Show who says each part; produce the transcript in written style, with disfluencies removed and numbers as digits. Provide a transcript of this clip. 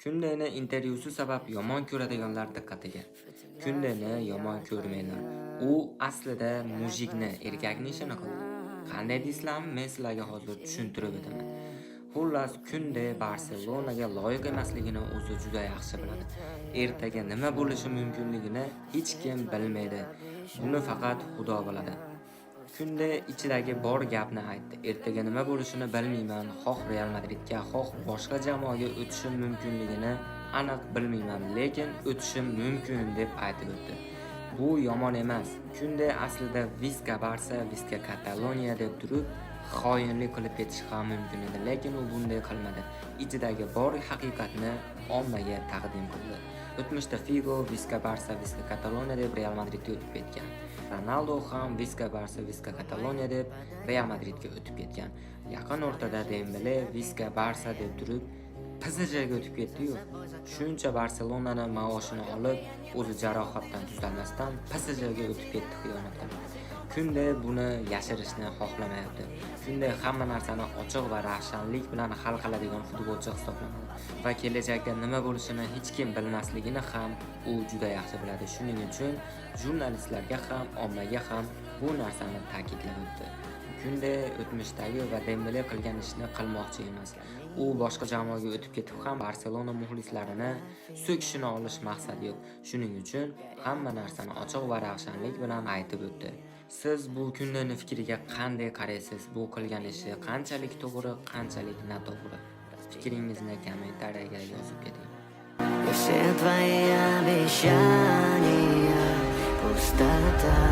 Speaker 1: Kundeni intervyusi sabab yomon ko'radiganlar diqqatiga. Kundeni yomon ko'rmanglar. U aslida mujikni, erkakni ishini qildi. Qanday deysizlarmi, men sizlarga hozir tushuntirib o'taman. Xullas, Kunde Barselonaga loyiq emasligini o'zi juda yaxshi biladi. Ertaga nima bo'lishi mumkinligini hech kim bilmaydi. Buni faqat Xudo biladi. Kunde ichidagi bor gapni aytdi. Ertaga nima bo'lishini bilmayman. Xoh Real Madridga, xoh boshqa jamoaga o'tishim mumkinligini aniq bilmayman, lekin o'tishim mumkin deb aytib o'tdi. Bu yomon emas. Kunde aslida Visca Barsa, Visca Kataloniya deb turib, xoinlik qilib ketish ham mumkin edi, lekin u bunday qilmadi. Ichidagi bor haqiqatni ommaga taqdim qildi. O'tmishda Figo, Visca Barsa, Visca Kataloniya deb Real Madridga o'tib ketgan. Ronaldo ham Visca Barsa, Visca Kataloniya deb Real Madridga o'tib ketgan. Yaqin o'rtada Dembele Visca Barsa deb turib PSJga o'tib ketdi-yu. Shuncha Barselonani maoshini olib, o'zi jarohatdan tuzalmasdan PSJga o'tib ketdi xiyonatdan. Kunde buni yashirishni xohlamayapti. Kunde hamma narsani ochiq va ravshanlik bilan hal qiladigan futbolchi hisoblanadi va kelajakda nima bo'lishini hech kim bilmasligini ham u juda yaxshi biladi. Shuning uchun jurnalistlarga ham, ommaga ham bu narsani ta'kidlab o'tdi. Kunde o'tmishdagi va Dembele qilgan ishni qilmoqchi emas. U boshqa jamoaga o'tib ketib ham Barselona muxlislarini so'kishini olish maqsadi yo'q. Shuning uchun hamma narsani ochiq va ravshanlik bilan aytib o'tdi. Siz bu Kundening fikriga qanday qaraysiz? Bu qilgan ishi qanchalik to'g'ri, qanchalik noto'g'ri? Fikringizni kommentariyaga yozib keting.
Speaker 2: Все твои обещания пустота.